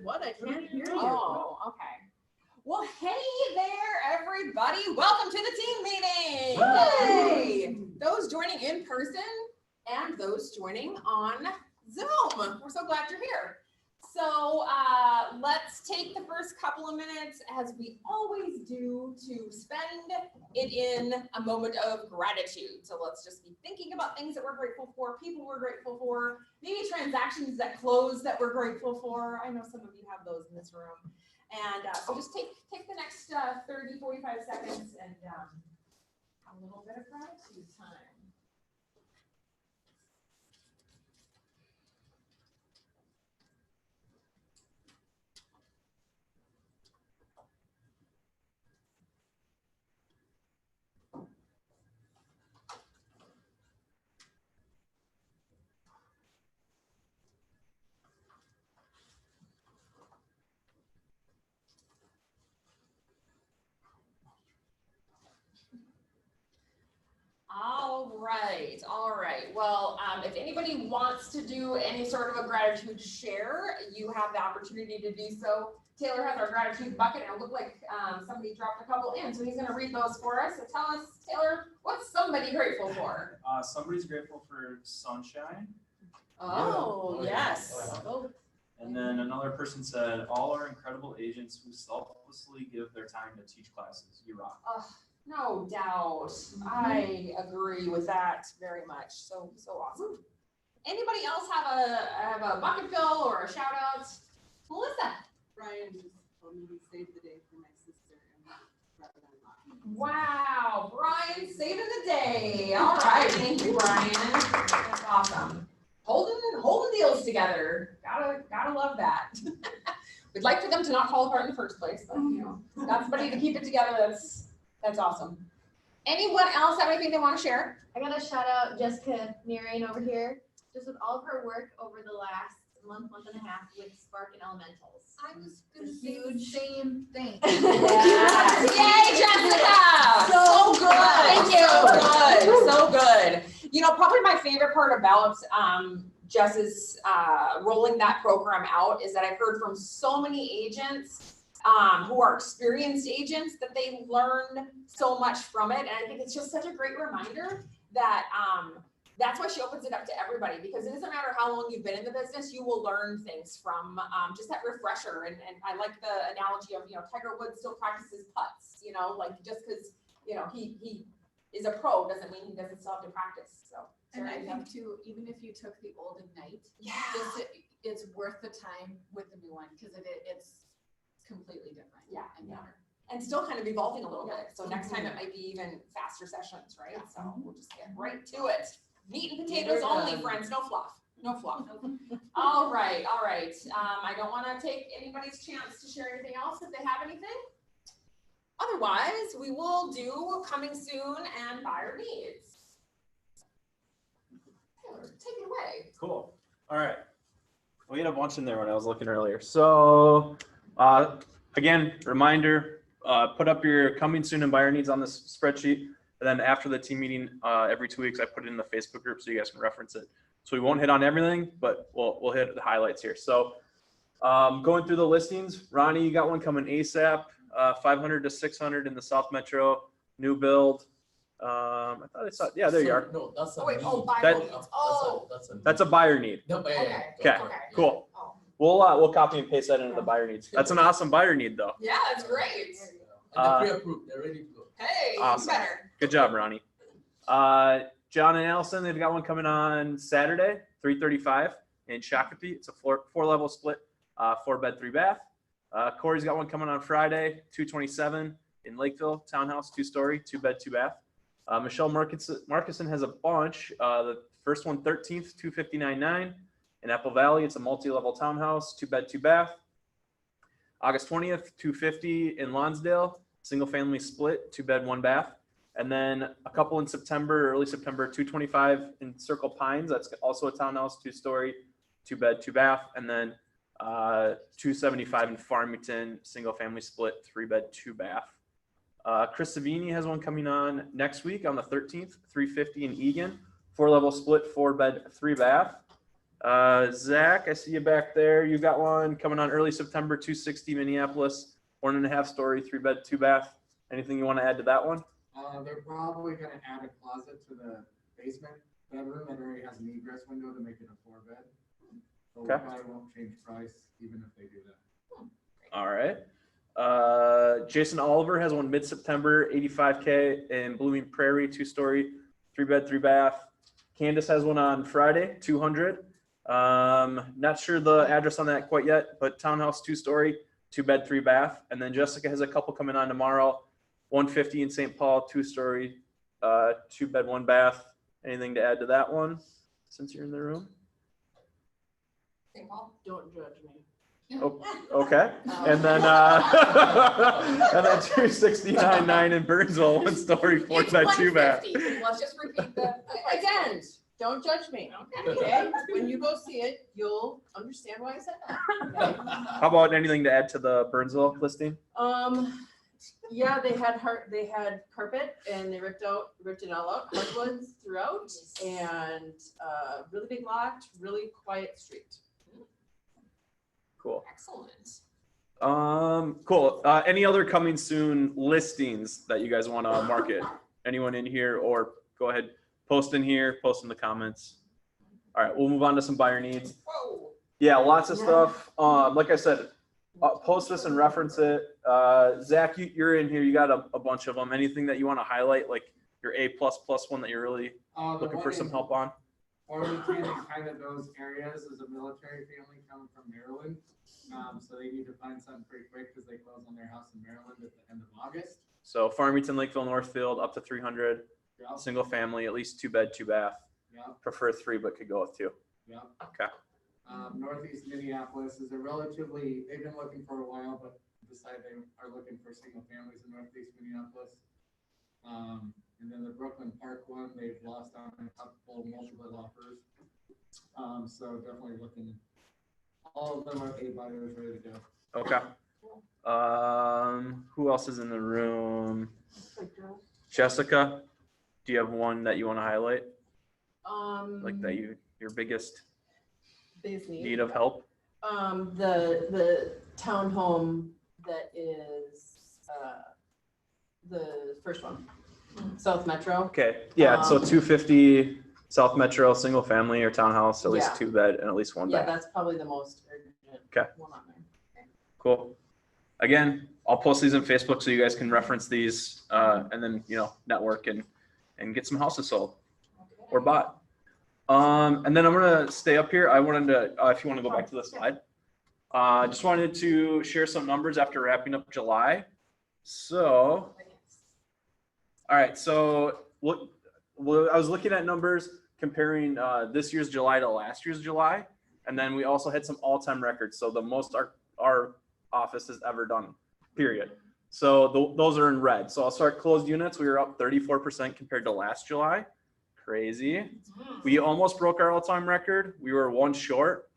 what? I can't hear you. Oh, okay. Well, hey there, everybody. Welcome to the team meeting. Yay! Those joining in person and those joining on Zoom. We're so glad you're here. So let's take the first couple of minutes, as we always do, to spend it in a moment of gratitude. So let's just be thinking about things that we're grateful for, people we're grateful for, maybe transactions that close that we're grateful for. I know some of you have those in this room. And so just take the next 30, 45 seconds and a little bit of gratitude time. All right. Well, if anybody wants to do any sort of a gratitude share, you have the opportunity to do so. Taylor has our gratitude bucket, and it looked like somebody dropped a couple in, so he's going to read those for us. So tell us, Taylor, what's somebody grateful for? Somebody's grateful for sunshine. Oh, yes. Oh, And then another person said, all our incredible agents who selflessly give their time to teach classes. You rock. No doubt. I agree with that very much. So awesome. Anybody else have a bucket fill or a shout out? Melissa. Brian just told me he saved the day for my sister and brother-in-law. Wow, Brian saving the day. All right, thank you, Brian. That's awesome. Holding deals together. Gotta love that. We'd like for them to not fall apart in the first place, but you know, got somebody to keep it together. That's awesome. Anyone else have anything they want to share? I gotta shout out Jessica Nearing over here, just with all of her work over the last month and a half with Spark and Elementals. I was gonna say the same thing. Yeah. Yay, Jessica! So good. Thank you. So good. You know, probably my favorite part about Jess's rolling that program out is that I've heard from so many agents who are experienced agents that they learn so much from it. And I think it's just such a great reminder that that's why she opens it up to everybody, because it doesn't matter how long you've been in the business, you will learn things from just that refresher. And I like the analogy of, you know, Tiger Woods still practices putts, you know, like just because, you know, he is a pro doesn't mean he doesn't still have to practice. So. And I think too, even if you took the old Ignite, it's worth the time with the new one, because it's completely different. Yeah. And still kind of evolving a little bit. So next time it might be even faster sessions, right? So we'll just get right to it. Meat and potatoes only, friends. No fluff. No fluff. All right. I don't want to take anybody's chance to share anything else if they have anything. Otherwise, we will do coming soon and buyer needs. Taylor, take it away. Cool. All right. We had a bunch in there when I was looking earlier. So again, reminder, put up your coming soon and buyer needs on this spreadsheet. And then after the team meeting, every 2 weeks, I put it in the Facebook group so you guys can reference it. So we won't hit on everything, but we'll hit the highlights here. So going through the listings, Ronnie, you got one coming ASAP, 500 to 600 in the South Metro, new build. I thought I saw, yeah, there you are. No, that's a Oh, wait, need. buyer needs. Oh. That's a buyer need. No, but yeah. Okay, cool. Oh. We'll copy and paste that into the buyer needs. That's an awesome buyer need though. Yeah, that's great. And they're pre-approved, they're ready to go. Hey, Awesome. better. Good job, Ronnie. John and Allison, they've got one coming on Saturday, 3:35 in Shakopee. It's a four-level split, 4-bed, 3-bath. Corey's got one coming on Friday, 227 in Lakeville, townhouse, 2-story, 2-bed, 2-bath. Michelle Markison has a bunch. The first one, 13th, 259.9 in Apple Valley. It's a multi-level townhouse, 2-bed, 2-bath. August 20th, 250 in Lonsdale, single-family split, 2-bed, 1-bath. And then a couple in September, early September, 225 in Circle Pines. That's also a townhouse, 2-story, 2-bed, 2-bath. And then 275 in Farmington, single-family split, 3-bed, 2-bath. Chris Savini has one coming on next week on the 13th, 350 in Egan, 4-level split, 4-bed, 3-bath. Zach, I see you back there. You got one coming on early September, 260 Minneapolis, 1.5 story, 3-bed, 2-bath. Anything you want to add to that one? They're probably gonna add a closet to the basement bedroom that already has an egress window to make it a 4-bed. So we Okay. probably won't change price even if they do that. All right. Jason Oliver has one mid-September, 85K in Blooming Prairie, 2-story, 3-bed, 3-bath. Candace has one on Friday, 200. Not sure the address on that quite yet, but townhouse, 2-story, 2-bed, 3-bath. And then Jessica has a couple coming on tomorrow, 150 in St. Paul, 2-story, 2-bed, 1-bath. Anything to add to that one since you're in the room? St. Paul? Don't judge me. Okay. And then, and then 269.9 in Burnsville, 1-story, 4-bed, 2-bath. It's 150. Let's just repeat the. Again, don't judge me, okay? When you go see it, you'll understand why I said that. Okay? How about anything to add to the Burnsville listing? Yeah, they had carpet and they ripped it all out, hardwoods throughout, and really big lot, really quiet street. Cool. Excellent. Cool. Any other coming soon listings that you guys want to market? Anyone in here, or go ahead, post in here, post in the comments. All right, we'll move on to some buyer needs. Whoa. Yeah, lots of stuff. Like I said, post this and reference it. Zach, you're in here. You got a bunch of them. Anything that you want to highlight, like your A++ one that you're really looking for some help on? Arlington is kind of those areas as a military family coming from Maryland. So they need to find something pretty quick because they close on their house in Maryland at the end of August. So Farmington, Lakeville, Northfield, up to 300, Yep, single family, at least 2-bed, 2-bath. yep, Prefer 3, but could go with 2. yep. Okay. Northeast Minneapolis is they've been looking for a while, but decided they are looking for single families in Northeast Minneapolis. And then the Brooklyn Park one, they've lost on a couple multiple offers. So definitely looking, all of them are A buyers ready to go. Okay. Who else is in the room? Jessica, do you have one that you want to highlight? Like that your biggest Disney. need of help? The townhome that is, the first one, South Metro. Okay. Yeah. So 250 South Metro, single family or townhouse, at least Yeah. 2-bed and at least 1 Yeah, bath. that's probably the most urgent Okay. one on there. Cool. Again, I'll post these on Facebook so you guys can reference these and then, network and get some houses sold or bought. And then I'm going to stay up here. I wanted to, if you want to go back to the slide, just wanted to share some numbers after wrapping up July. So, all right. So I was looking at numbers comparing this year's July to last year's July. And then we also had some all-time records. So the most our office has ever done, period. So those are in red. So I'll start closed units. We were up 34% compared to last July. Crazy. We almost broke our all-time record. We were 1 short,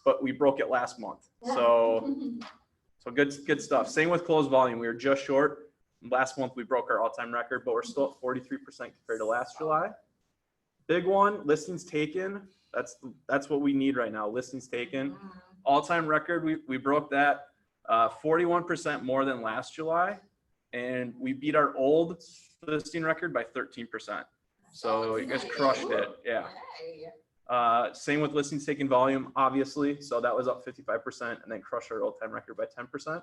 but we broke it last month. So good stuff. Same with closed volume. We were just short. Last month we broke our all-time record, but we're still at 43% compared to last July. Big one, listings taken. That's what we need right now. Listings taken. All-time record, we broke that 41% more than last July, and we beat our old listing record by 13%. So you guys crushed it. Yeah. Same with listings taken volume, obviously. So that was up 55% and then crushed our all-time record by 10%.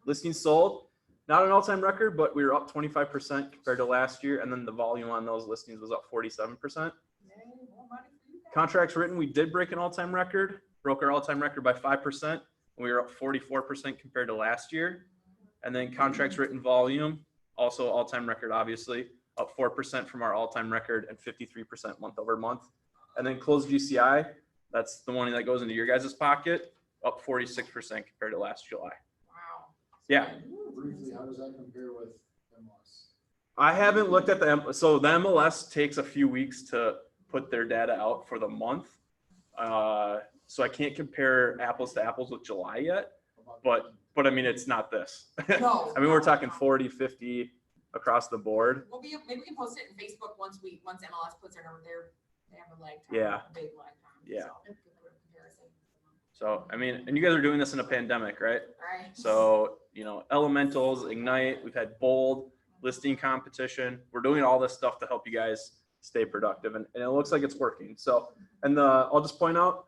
Listings sold, not an all-time record, but we were up 25% compared to last year. And then the volume on those listings was up 47%. Contracts written, we did break an all-time record, broke our all-time record by 5%. And we were up 44% compared to last year. And then contracts written volume, also all-time record, obviously, up 4% from our all-time record and 53% month over month. And then closed GCI, that's the money that goes into your guys' pocket, up 46% compared to last July. Wow. Yeah. Briefly, how does that compare with MLS? I haven't looked at so the MLS takes a few weeks to put their data out for the month. So I can't compare apples to apples with July yet, but I mean, it's not this. No. I mean, we're talking 40, 50 across the board. Maybe we can post it in Facebook once MLS puts their number there. They have a lag time. Yeah. A big lag time. Yeah. So, So, I mean, and you guys are doing this in a pandemic, right? right. So, elementals, Ignite, we've had Bold, listing competition. We're doing all this stuff to help you guys stay productive, and it looks like it's working. So, and I'll just point out,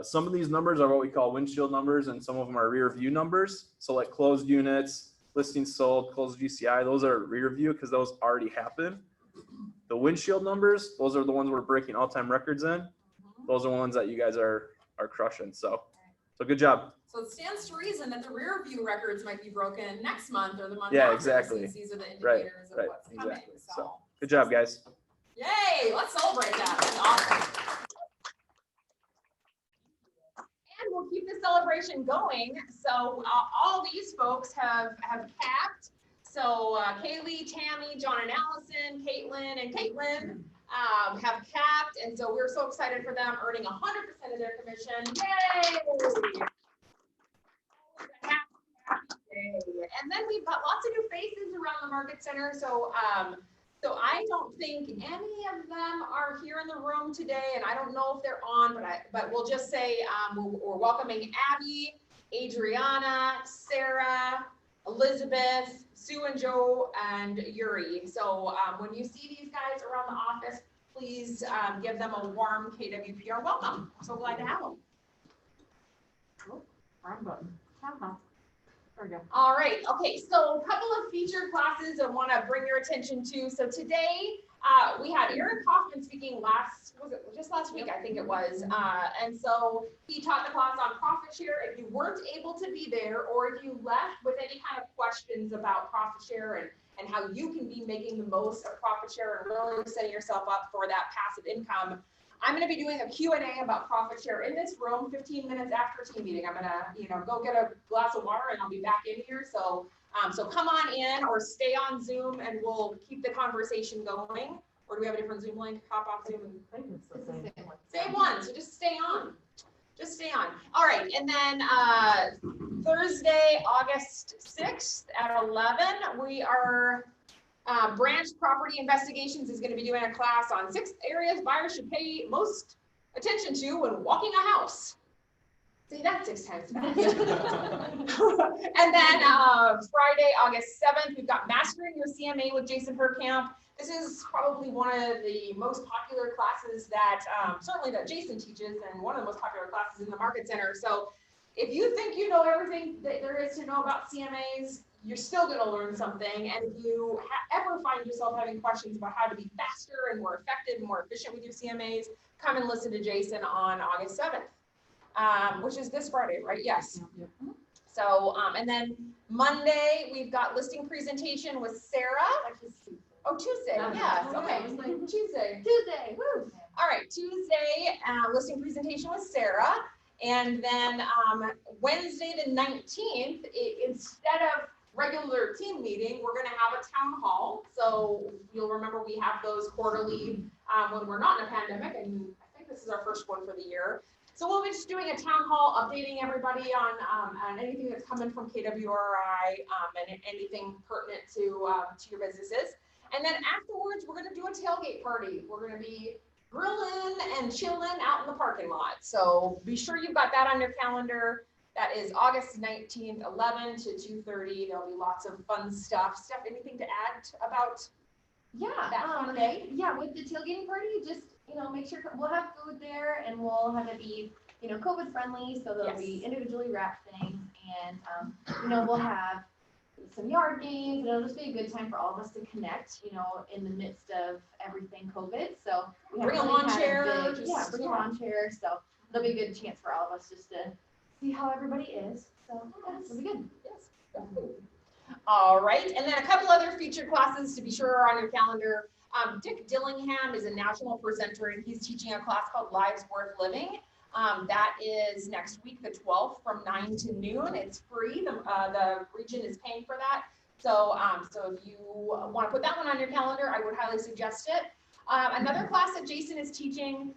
some of these numbers are what we call windshield numbers, and some of them are rear view numbers. So like closed units, listings sold, closed GCI, those are rear view because those already happened. The windshield numbers, those are the ones we're breaking all-time records in. Those are the ones that you guys are crushing. So good job. So it stands to reason that the rear view records might be broken next month or the month Yeah, after. exactly. Since these are the Right, indicators of right, what's coming. exactly. So, So good job, guys. yay, let's celebrate that. That's awesome. And we'll keep the celebration going. So all these folks have capped. So Kaylee, Tammy, John and Allison, Caitlin and Caitlin have capped. And so we're so excited for them earning 100% of their commission. Yay! Happy day. And then we've got lots of new faces around the market center. So I don't think any of them are here in the room today, and I don't know if they're on, but we'll just say we're welcoming Abby, Adriana, Sarah, Elizabeth, Sue and Joe, and Yuri. So when you see these guys around the office, please give them a warm KWPR welcome. I'm so glad to have them. Wrong button. There we go. All right, okay, so a couple of featured classes I want to bring your attention to. So today, we had Eric Hoffman speaking just last week, I think it was. And so he taught the class on profit share. If you weren't able to be there, or if you left with any kind of questions about profit share and how you can be making the most of profit share and really setting yourself up for that passive income, I'm going to be doing a Q&A about profit share in this room 15 minutes after team meeting. I'm going to, go get a glass of water and I'll be back in here. So, so come on in or stay on Zoom and we'll keep the conversation going. Or do we have a different Zoom link? Hop off Zoom. I think it's the same. Same one. So just stay on. Just stay on. All right. And then Thursday, August 6th at 11, we are Branch Property Investigations is going to be doing a class on 6 areas buyers should pay most attention to when walking a house. See, that's 6 times fast. And then Friday, August 7th, we've got Mastering Your CMA with Jason Herkamp. This is probably one of the most popular classes that certainly that Jason teaches, and one of the most popular classes in the Market Center. So if you think you know everything that there is to know about CMAs, you're still going to learn something. And if you ever find yourself having questions about how to be faster and more effective and more efficient with your CMAs, come and listen to Jason on August 7th, which is this Friday, right? Yes. Yep. So, and then Monday, we've got listing presentation with Sarah. Oh, Tuesday, yes, okay, Tuesday. Tuesday, woo. All right, Tuesday, listing presentation with Sarah. And then Wednesday the 19th, instead of regular team meeting, we're going to have a town hall. So you'll remember we have those quarterly when we're not in a pandemic, and I think this is our first one for the year. So we'll be just doing a town hall, updating everybody on anything that's coming from KWRI and anything pertinent to your businesses. And then afterwards, we're going to do a tailgate party. We're going to be grilling and chilling out in the parking lot. So be sure you've got that on your calendar. That is August 19th, 11 to 2:30. There'll be lots of fun stuff. Steph, anything to add about that fun day? Yeah, with the tailgating party, just, make sure we'll have food there and we'll have it be, COVID friendly. So there'll be individually wrapped things and, we'll have some yard games, and it'll just be a good time for all of us to connect, in the midst of everything COVID. So we Bring a haven't lawn really had chair, bring a lawn chair. So it'll be a good chance for all of us just to see how everybody is. So yeah, it'll be good. Yes. All right, and then a couple other featured classes to be sure are on your calendar. Dick Dillingham is a national presenter, and he's teaching a class called Lives Worth Living. That is next week, the 12th, from 9 to noon. It's free. The region is paying for that. So, so if you want to put that one on your calendar, I would highly suggest it. Another class that Jason is teaching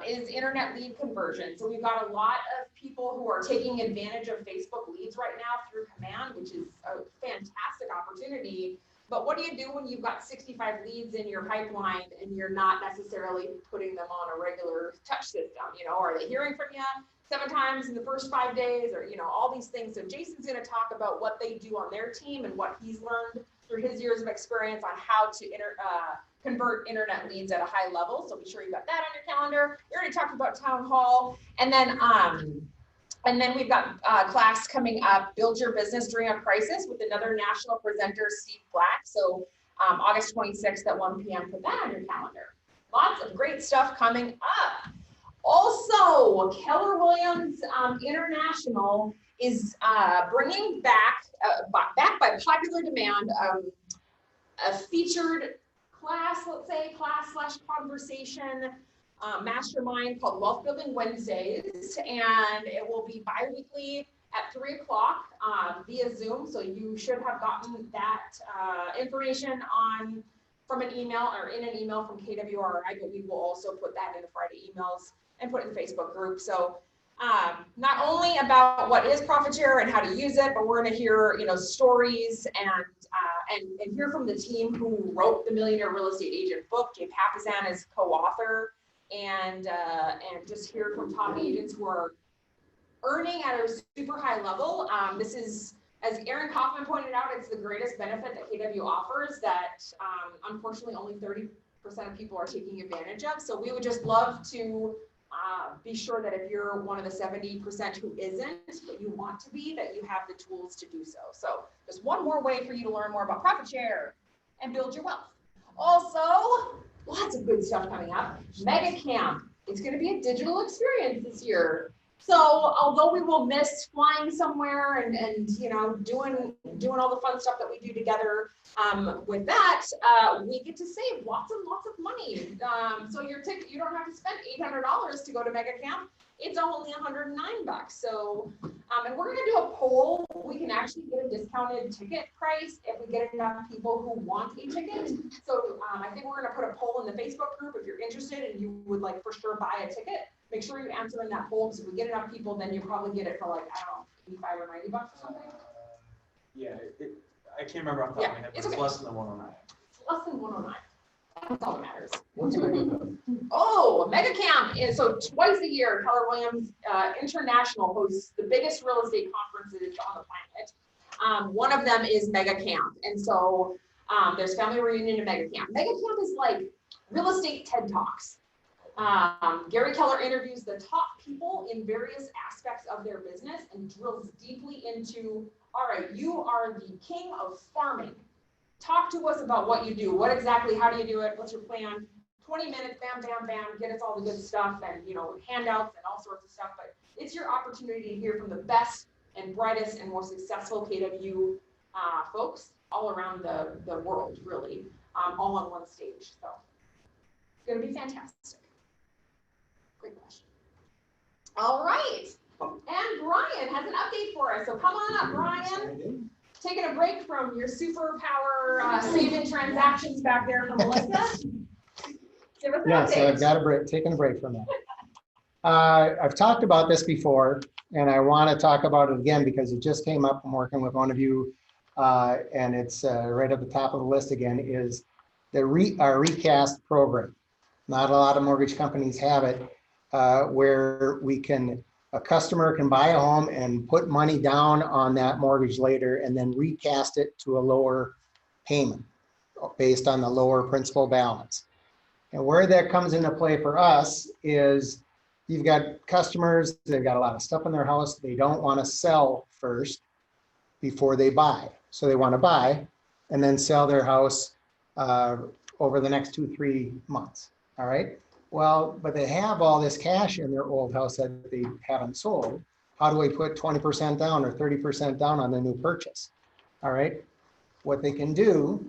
is internet lead conversion. So we've got a lot of people who are taking advantage of Facebook leads right now through Command, which is a fantastic opportunity But what do you do when you've got 65 leads in your pipeline and you're not necessarily putting them on a regular touch system? You know, are they hearing from you 7 times in the first 5 days, or, you know, all these things? So Jason's going to talk about what they do on their team and what he's learned through his years of experience on how to convert internet leads at a high level. So be sure you got that on your calendar. We already talked about town hall, and then we've got class coming up, Build Your Business During a Crisis, with another national presenter, Steve Black. So August 26th at 1 p.m. Put that on your calendar. Lots of great stuff coming up. Also, Keller Williams International is bringing back by popular demand, a featured class, let's say, class/conversation mastermind called Wealth Building Wednesdays, and it will be bi-weekly at 3 o'clock via Zoom. So you should have gotten that information from an email or in an email from KWRI, but we will also put that in the Friday emails and put it in the Facebook group. So not only about what is profit share and how to use it, but we're going to hear, you know, stories and hear from the team who wrote the Millionaire Real Estate Agent book. Jay Papasan is co-author, and just hear from top agents who are earning at a super high level. This is, as Aaron Kaufman pointed out, it's the greatest benefit that KW offers that unfortunately only 30% of people are taking advantage of. So we would just love to be sure that if you're one of the 70% who isn't, but you want to be, that you have the tools to do so. So just one more way for you to learn more about profit share and build your wealth. Also, lots of good stuff coming up. Mega Camp. It's going to be a digital experience this year. So although we will miss flying somewhere and you know, doing all the fun stuff that we do together, with that, we get to save lots and lots of money. So your ticket, you don't have to spend $800 to go to Mega Camp. It's only $109. So, and we're going to do a poll. We can actually get a discounted ticket price if we get enough people who want a ticket. So I think we're going to put a poll in the Facebook group. If you're interested and you would like for sure buy a ticket, make sure you answer in that poll, because if we get enough people, then you probably get it for like, I don't know, 85 or 90 bucks or something. Yeah, I can't remember off the top of my head, but it's less than 109. It's less than 109. That's all that matters. Oh, Mega Camp is so twice a year. Keller Williams International hosts the biggest real estate conferences on the planet. One of them is Mega Camp, and so there's family reunion and Mega Camp. Mega Camp is like real estate TED Talks. Gary Keller interviews the top people in various aspects of their business and drills deeply into, all right, you are the king of farming. Talk to us about what you do. What exactly, how do you do it? What's your plan? 20 minutes, bam, bam, bam, get us all the good stuff and, you know, handouts and all sorts of stuff. But it's your opportunity to hear from the best and brightest and more successful KW folks all around the world, really, all on one stage. So it's going to be fantastic. Great question. All right. And Brian has an update for us. So come on up, Brian. Taking a break from your superpower saving transactions back there from Melissa. Give us an Yeah, update. so I've got a break, taking a break from that. I've talked about this before, and I want to talk about it again because it just came up. I'm working with one of you, and it's right at the top of the list again, is our recast program. Not a lot of mortgage companies have it, where a customer can buy a home and put money down on that mortgage later and then recast it to a lower payment based on the lower principal balance. And where that comes into play for us is you've got customers, they've got a lot of stuff in their house. They don't want to sell first before they buy. So they want to buy and then sell their house over the next 2-3 months. All right. Well, but they have all this cash in their old house that they haven't sold. How do we put 20% down or 30% down on the new purchase? All right. What they can do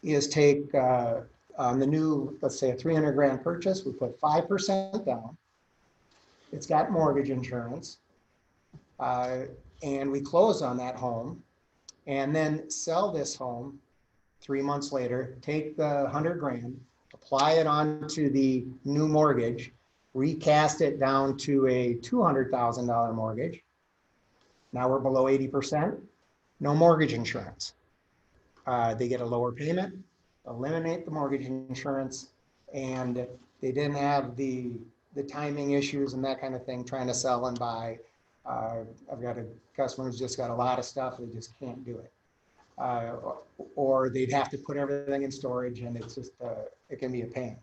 is take on the new, let's say a 300 grand purchase, we put 5% down. It's got mortgage insurance, and we close on that home and then sell this home 3 months later, take the 100 grand, apply it onto the new mortgage, recast it down to a $200,000 mortgage. Now we're below 80%, no mortgage insurance. they get a lower payment, eliminate the mortgage insurance, and they didn't have the timing issues and that kind of thing, trying to sell and buy. I've got a customer who's just got a lot of stuff, they just can't do it. Or they'd have to put everything in storage, and it's just, it can be a pain.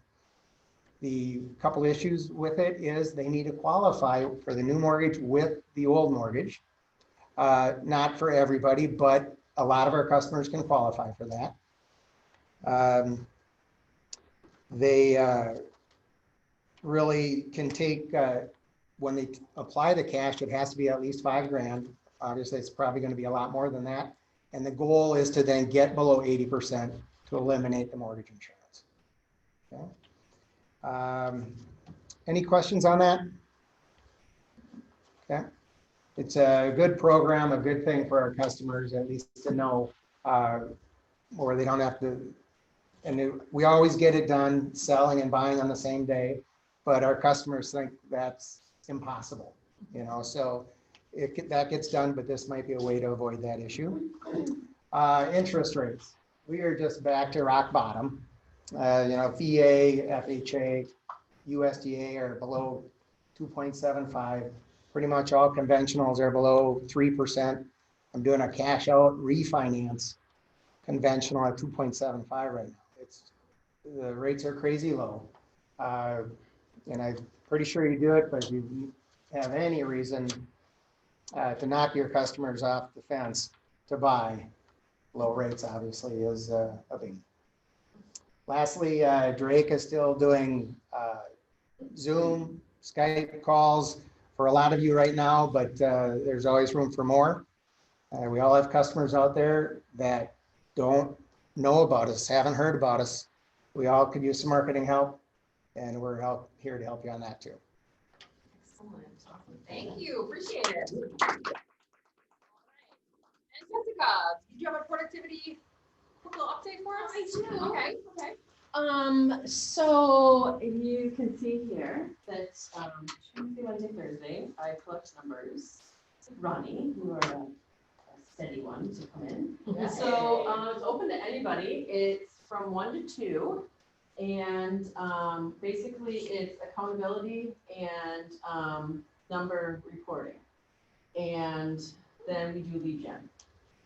The couple issues with it is they need to qualify for the new mortgage with the old mortgage. Not for everybody, but a lot of our customers can qualify for that. They really can take, when they apply the cash, it has to be at least $5,000. Obviously, it's probably going to be a lot more than that. And the goal is to then get below 80% to eliminate the mortgage insurance. Okay. Any questions on that? Okay. It's a good program, a good thing for our customers, at least to know, where they don't have to, and we always get it done, selling and buying on the same day, but our customers think that's impossible, you know, so that gets done, but this might be a way to avoid that issue. Interest rates. We are just back to rock bottom. You know, VA, FHA, USDA are below 2.75. Pretty much all conventionals are below 3%. I'm doing a cash out refinance conventional at 2.75 right now. The rates are crazy low. And I'm pretty sure you do it, but if you have any reason to knock your customers off the fence to buy, low rates obviously is a big. Lastly, Drake is still doing Zoom, Skype calls for a lot of you right now, but there's always room for more. We all have customers out there that don't know about us, haven't heard about us. We all could use some marketing help, and we're here to help you on that too. Excellent. Awesome. Thank you. Appreciate it. All right. And Jessica, did you have a productivity quick little update for us? I do. Okay. Okay. So you can see here that Tuesday, Wednesday, Thursday, I collect numbers. Ronnie, you are a steady one to come in. Yeah. So it's open to anybody. It's from 1 to 2, and basically it's accountability and number reporting, and then we do lead gen.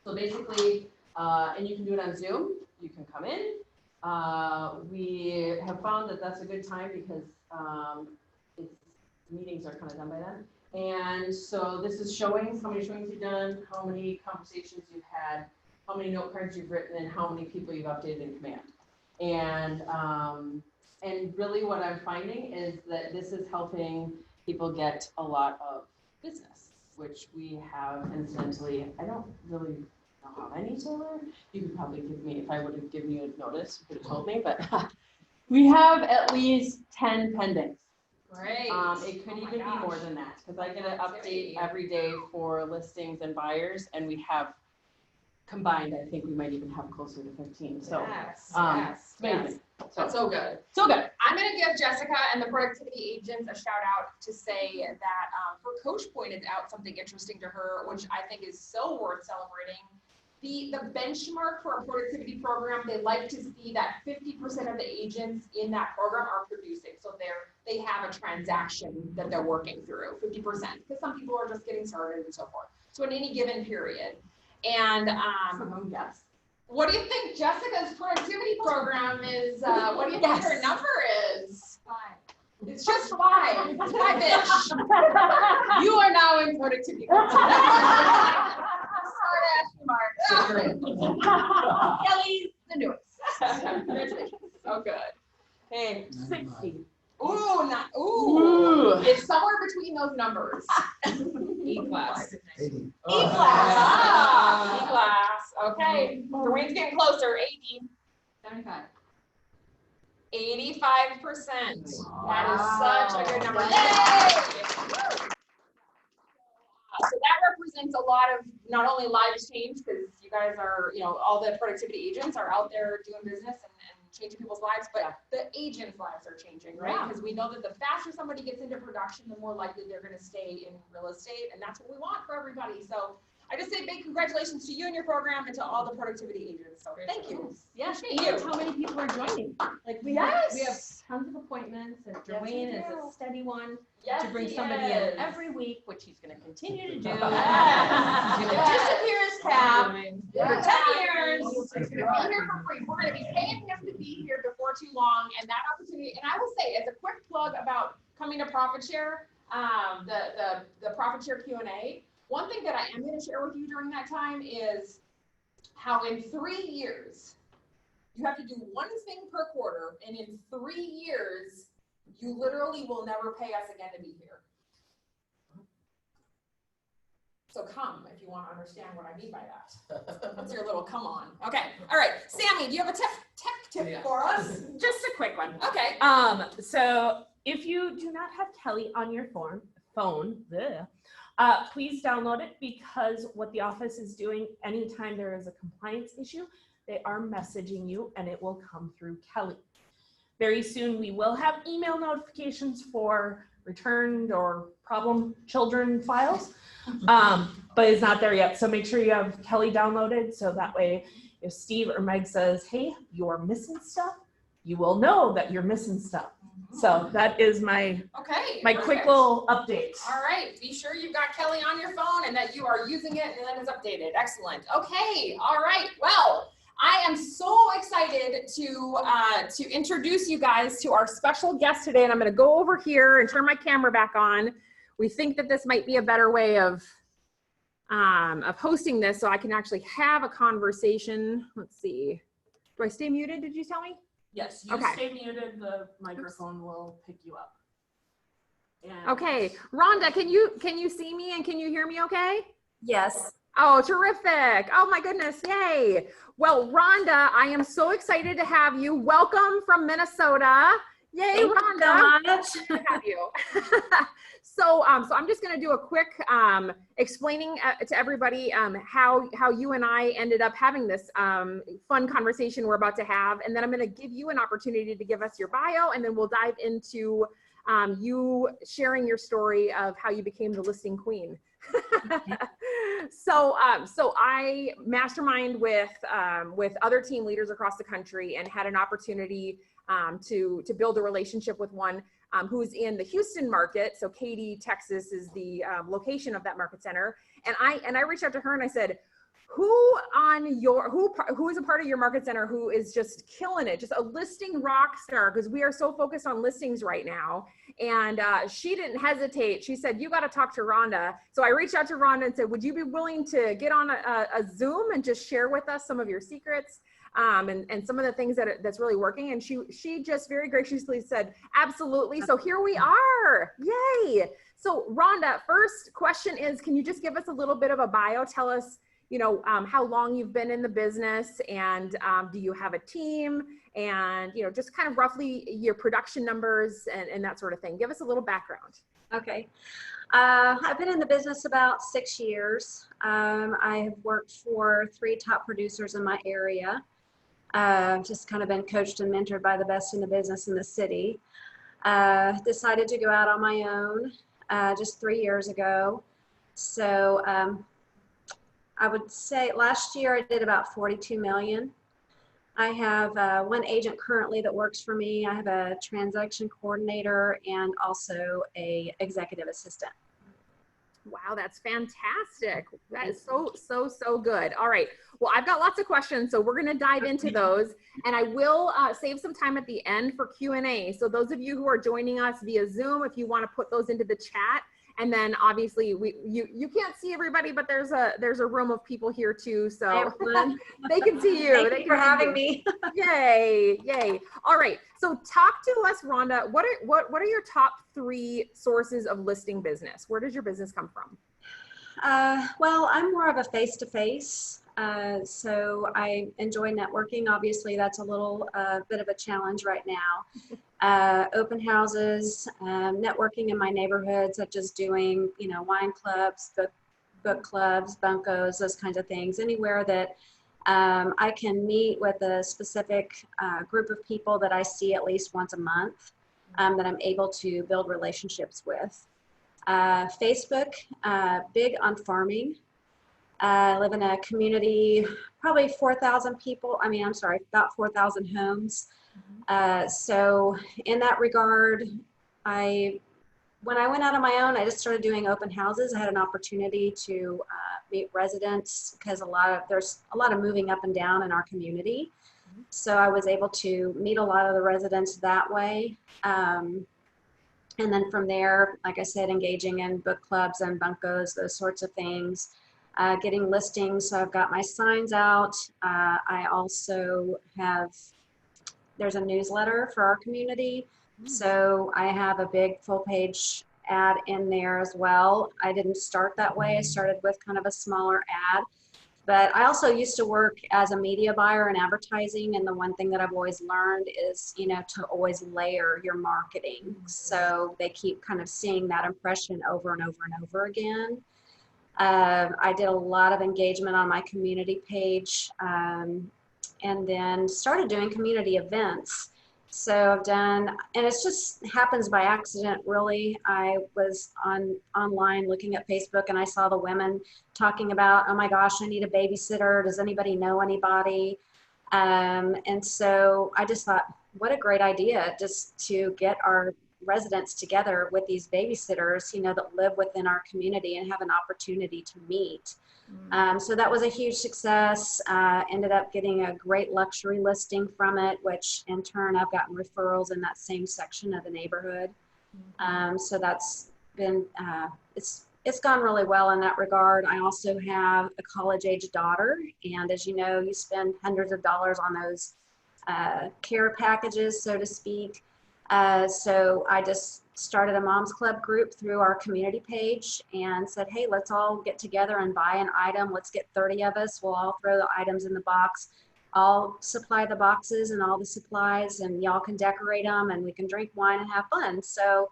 So basically, and you can do it on Zoom. You can come in. We have found that that's a good time because meetings are kind of done by then. And so this is showing how many showings you've done, how many conversations you've had, how many note cards you've written, and how many people you've updated in command. And really what I'm finding is that this is helping people get a lot of business, which we have incidentally. I don't really know how many, Taylor. You could probably give me, if I would have given you a notice, you could have told me, but we have at least 10 pendings. Great. It could even be more than that, because I get an update every day for listings and buyers, and we have combined, I think we might even have closer to 15. So yes, it's amazing. yes. That's so good. So good. I'm going to give Jessica and the productivity agents a shout out to say that her coach pointed out something interesting to her, which I think is so worth celebrating. The benchmark for a productivity program, they like to see that 50% of the agents in that program are producing. So they have a transaction that they're working through, 50%, because some people are just getting started and so forth. So in any given period. And Yes. what do you think Jessica's productivity program is? What do you think her number is? 5. It's just 5. It's 5-ish. You are now in productivity. Kelly's the newest. Congratulations. So good. Hey, 60. Ooh, not ooh. It's somewhere between those numbers. E-class. 80. E-class. Ah, E-class. Okay. The wing's getting closer. 80. 75. 85%. That is such a good number. Yay! So that represents a lot of not only lives change, because you guys are, all the productivity agents are out there doing business and changing people's lives, but the agents' lives are changing, right? Because we know that the faster somebody gets into production, the more likely they're going to stay in real estate, and that's what we want for everybody. So I just say big congratulations to you and your program and to all the productivity agents. So thank you. Yes, Appreciate and you. how many people are joining? Like we have tons of appointments and Joanne is a steady one to bring somebody in every week, which he's gonna continue to do. He's gonna disappear his cap for 10 years. He's gonna be here for free. We're gonna be paying him to be here before too long, and that opportunity. And I will say, as a quick plug about coming to Profit Share, the Profit Share Q&A. One thing that I am going to share with you during that time is how in 3 years you have to do one thing per quarter, and in 3 years you literally will never pay us again to be here. So come if you want to understand what I mean by that. What's your little come on? Okay. All right. Sammy, do you have a tech tip for us? Just a quick one. Okay. So if you do not have Kelly on your phone, please download it, because what the office is doing anytime there is a compliance issue, they are messaging you and it will come through Kelly. Very soon we will have email notifications for returned or problem children files, but it's not there yet. So make sure you have Kelly downloaded, so that way if Steve or Meg says, hey, you're missing stuff, you will know that you're missing stuff. So that is my quick little update. All right, be sure you've got Kelly on your phone and that you are using it and that it's updated. Excellent. Okay, all right. Well, I am so excited to introduce you guys to our special guest today, and I'm going to go over here and turn my camera back on. We think that this might be a better way of hosting this, so I can actually have a conversation. Let's see. Do I stay muted? Did you tell me? Yes, you stay muted, the microphone will pick you up. And Okay, Rhonda, can you see me and can you hear me okay? Yes. Oh, terrific. Oh my goodness, yay. Well, Rhonda, I am so excited to have you. Welcome from Minnesota. Yay, Thank Rhonda. you so much. Good to have you. So I'm just going to do a quick explaining to everybody how you and I ended up having this fun conversation we're about to have, and then I'm going to give you an opportunity to give us your bio, and then we'll dive into you sharing your story of how you became the listing queen. So I mastermind with other team leaders across the country, and had an opportunity to build a relationship with one who's in the Houston market. So Katy, Texas is the location of that market center. And I reached out to her and I said, who is a part of your market center who is just killing it, just a listing rock star, because we are so focused on listings right now. And she didn't hesitate. She said, you got to talk to Rhonda. So I reached out to Rhonda and said, would you be willing to get on a Zoom and just share with us some of your secrets and some of the things that's really working? And she just very graciously said, absolutely. So here we are. Yay. So Rhonda, first question is, can you just give us a little bit of a bio? Tell us, how long you've been in the business, and do you have a team, and, just kind of roughly your production numbers and that sort of thing. Give us a little background. Okay. I've been in the business about 6 years. I have worked for 3 top producers in my area. Just kind of been coached and mentored by the best in the business in the city. Decided to go out on my own just 3 years ago. So I would say last year I did about 42 million. I have one agent currently that works for me. I have a transaction coordinator and also a executive assistant. Wow, that's fantastic. That is so good. All right. Well, I've got lots of questions, so we're going to dive into those, and I will save some time at the end for Q&A. So those of you who are joining us via Zoom, if you want to put those into the chat, and then obviously you can't see everybody, but there's a room of people here too, so they can see you. Thank you for having me. Yay, yay. All right. So talk to us, Rhonda. What are your top 3 sources of listing business? Where does your business come from? Well, I'm more of a face-to-face. So I enjoy networking. Obviously, that's a little bit of a challenge right now. Open houses, networking in my neighborhood, such as doing, wine clubs, book clubs, bunkos, those kinds of things. Anywhere that I can meet with a specific group of people that I see at least once a month, that I'm able to build relationships with. Facebook, big on farming. I live in a community, probably 4,000 people. I mean, I'm sorry, about 4,000 homes. So in that regard, when I went out on my own, I just started doing open houses. I had an opportunity to meet residents because there's a lot of moving up and down in our community. So I was able to meet a lot of the residents that way. And then from there, like I said, engaging in book clubs and bunkos, those sorts of things, getting listings. So I've got my signs out. I also there's a newsletter for our community. So I have a big full page ad in there as well. I didn't start that way. I started with kind of a smaller ad. But I also used to work as a media buyer in advertising, and the one thing that I've always learned is, to always layer your marketing. So they keep kind of seeing that impression over and over and over again. I did a lot of engagement on my community page, and then started doing community events. So I've done, and it just happens by accident, really. I was online looking at Facebook, and I saw the women talking about, oh my gosh, I need a babysitter. Does anybody know anybody? And so I just thought, what a great idea just to get our residents together with these babysitters, that live within our community and have an opportunity to meet. So that was a huge success. Ended up getting a great luxury listing from it, which in turn I've gotten referrals in that same section of the neighborhood. So that's been, it's gone really well in that regard. I also have a college-age daughter, and as you know, you spend hundreds of dollars on those care packages, so to speak. So I just started a mom's club group through our community page and said, hey, let's all get together and buy an item. Let's get 30 of us. We'll all throw the items in the box. I'll supply the boxes and all the supplies, and y'all can decorate them, and we can drink wine and have fun. So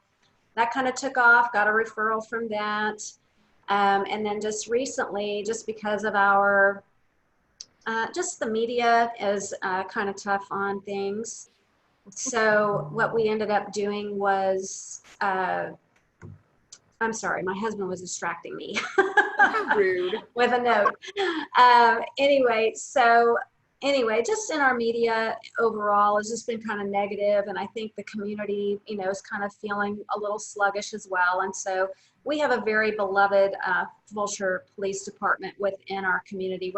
that kind of took off, got a referral from that. And then just recently, just because of our, just the media is kind of tough on things. So what we ended up doing was, I'm sorry, my husband was distracting me. Rude. With a note. Anyway, just in our media overall, it's just been kind of negative, and I think the community, is kind of feeling a little sluggish as well. And so we have a very beloved Fulshear Police Department within our community.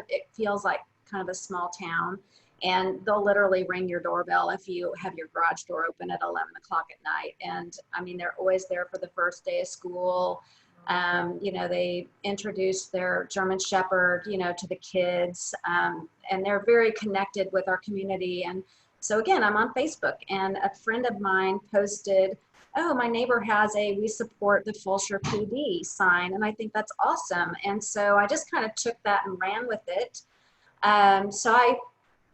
It feels like kind of a small town. And they'll literally ring your doorbell if you have your garage door open at 11 o'clock at night. And I mean, they're always there for the first day of school. They introduce their German Shepherd, to the kids, and they're very connected with our community. And so again, I'm on Facebook, and a friend of mine posted, oh, my neighbor has we support the Fulshear PD sign. And I think that's awesome. And so I just kind of took that and ran with it. So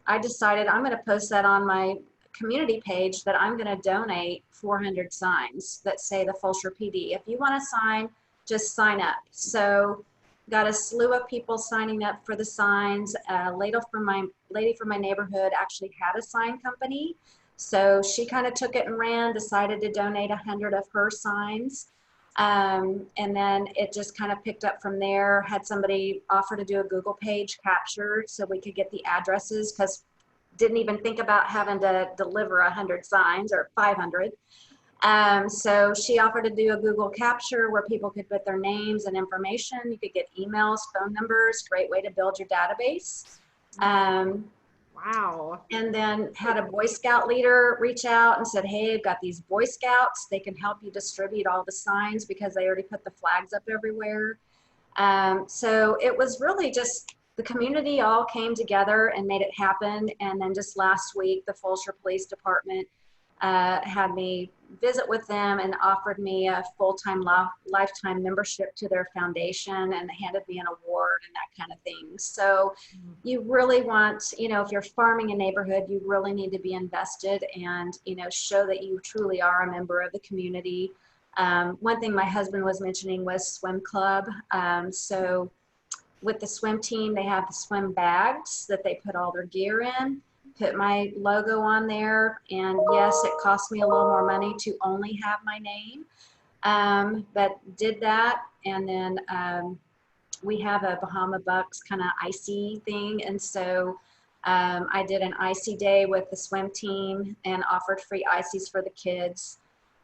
I decided I'm going to post that on my community page that I'm going to donate 400 signs that say the Fulshear PD. If you want a sign, just sign up. So got a slew of people signing up for the signs. A lady from my neighborhood actually had a sign company. So she kind of took it and ran, decided to donate 100 of her signs. And then it just kind of picked up from there. Had somebody offer to do a Google page capture so we could get the addresses, because didn't even think about having to deliver 100 signs or 500. So she offered to do a Google capture where people could put their names and information. You could get emails, phone numbers, great way to build your database. Wow. And then had a Boy Scout leader reach out and said, hey, I've got these Boy Scouts. They can help you distribute all the signs because they already put the flags up everywhere. So it was really just the community all came together and made it happen. And then just last week, the Fulshear Police Department had me visit with them and offered me a full-time lifetime membership to their foundation, and handed me an award and that kind of thing. So you really want, if you're farming a neighborhood, you really need to be invested and, show that you truly are a member of the community. One thing my husband was mentioning was swim club. So with the swim team, they have the swim bags that they put all their gear in. Put my logo on there, and yes, it cost me a little more money to only have my name, but did that. And then we have a Bahama Bucks kind of icy thing. And so I did an icy day with the swim team and offered free ices for the kids.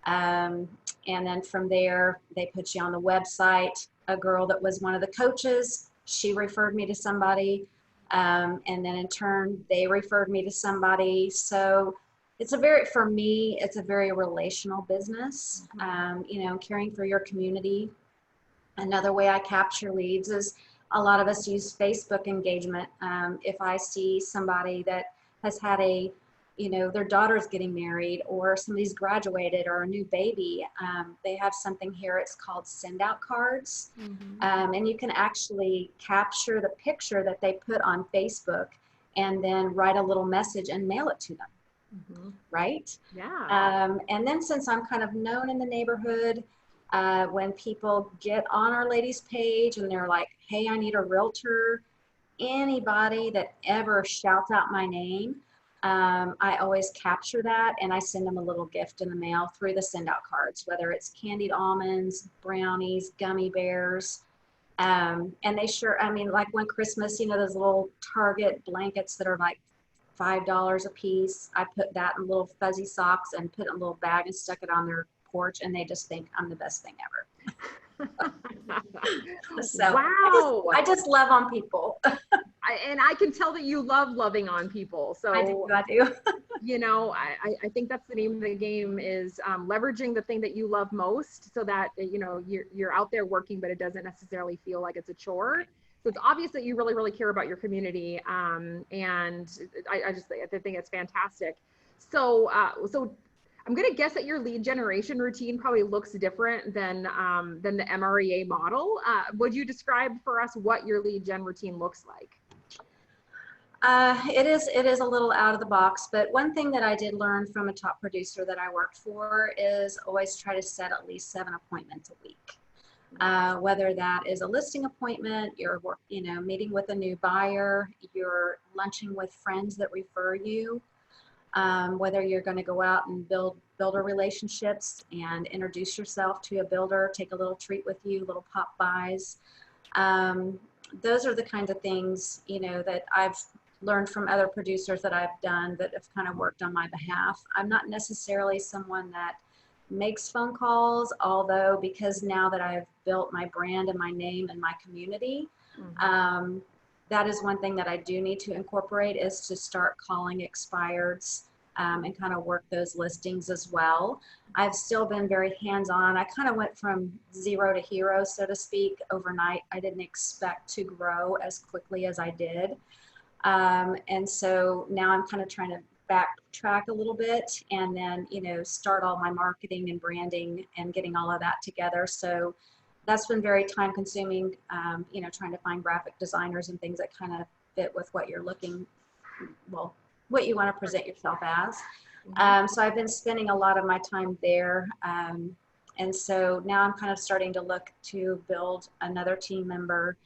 And then from there, they put you on the website. A girl that was one of the coaches, she referred me to somebody. And then in turn, they referred me to somebody. So it's for me, it's a very relational business, you know, caring for your community. Another way I capture leads is a lot of us use Facebook engagement. If I see somebody that has had you know, their daughter's getting married or somebody's graduated or a new baby, they have something here, it's called send out cards. And you can actually capture the picture that they put on Facebook and then write a little message and mail it to them, right? Yeah. And then since I'm kind of known in the neighborhood, when people get on Our Lady's page and they're like, hey, I need a realtor, anybody that ever shouts out my name, I always capture that and I send them a little gift in the mail through the send out cards, whether it's candied almonds, brownies, gummy bears. And they sure, I mean, like one Christmas, you know, those little Target blankets that are like $5 a piece. I put that in little fuzzy socks and put it in a little bag and stuck it on their porch, and they just think I'm the best thing ever. So wow. I just love on people. And I can tell that you love loving on people. So I do. You know, I think that's the name of the game is leveraging the thing that you love most so that, you know, you're out there working, but it doesn't necessarily feel like it's a chore. So it's obvious that you really, really care about your community. And I think it's fantastic. So I'm going to guess that your lead generation routine probably looks different than the MREA model. Would you describe for us what your lead gen routine looks like? It is a little out of the box, but one thing that I did learn from a top producer that I worked for is always try to set at least 7 appointments a week. Whether that is a listing appointment, you're meeting with a new buyer, you're lunching with friends that refer you, whether you're going to go out and build builder relationships and introduce yourself to a builder, take a little treat with you, little pop buys. Those are the kinds of things, you know, that I've learned from other producers that I've done that have kind of worked on my behalf. I'm not necessarily someone that makes phone calls, although because now that I've built my brand and my name and my community, that is one thing that I do need to incorporate is to start calling expireds and kind of work those listings as well. I've still been very hands-on. I kind of went from zero to hero, so to speak, overnight. I didn't expect to grow as quickly as I did. And so now I'm kind of trying to backtrack a little bit and then, you know, start all my marketing and branding and getting all of that together. So that's been very time consuming, you know, trying to find graphic designers and things that kind of fit with what you're looking, well, what you want to present yourself as. So I've been spending a lot of my time there. And so now I'm kind of starting to look to build another team member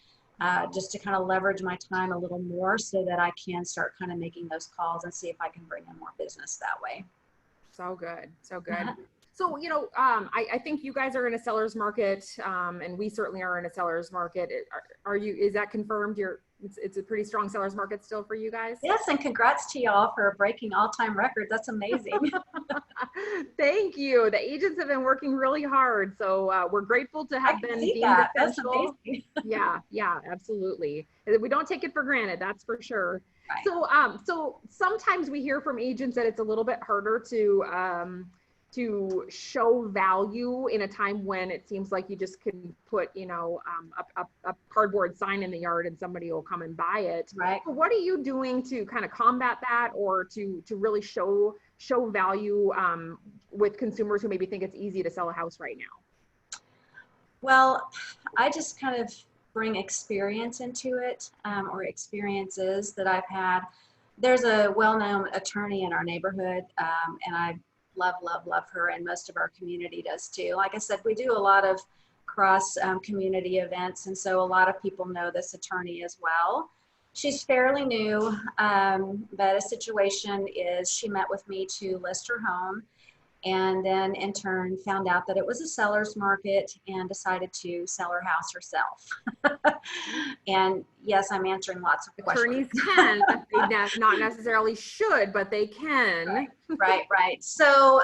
just to kind of leverage my time a little more so that I can start kind of making those calls and see if I can bring in more business that way. So good. So good. So, you know, I think you guys are in a seller's market, and we certainly are in a seller's market. Is that confirmed? It's a pretty strong seller's market still for you guys? Yes, and congrats to y'all for breaking all-time records. That's amazing. Thank you. The agents have been working really hard, so we're grateful to have been deemed essential. Yeah, absolutely. We don't take it for granted, that's for sure. Right. So sometimes we hear from agents that it's a little bit harder to show value in a time when it seems like you just can put, you know, a cardboard sign in the yard and somebody will come and buy it. Right. So what are you doing to kind of combat that or to really show value with consumers who maybe think it's easy to sell a house right now? Well, I just kind of bring experience into it, or experiences that I've had. There's a well-known attorney in our neighborhood, and I love her, and most of our community does too. Like I said, we do a lot of cross community events, and so a lot of people know this attorney as well. She's fairly new, but a situation is she met with me to list her home, and then in turn found out that it was a seller's market and decided to sell her house herself. And yes, I'm answering lots of questions. Attorneys can, they not necessarily should, but they can. Right. So,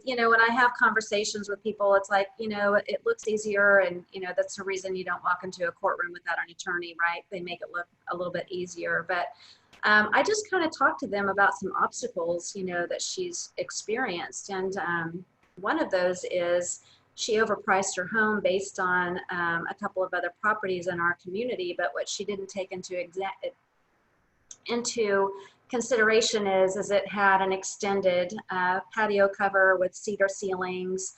you know, when I have conversations with people, it's like, you know, it looks easier, and, you know, that's the reason you don't walk into a courtroom without an attorney, right? They make it look a little bit easier. But I just kind of talked to them about some obstacles, you know, that she's experienced. And one of those is she overpriced her home based on a couple of other properties in our community, but what she didn't take into consideration is it had an extended patio cover with cedar ceilings.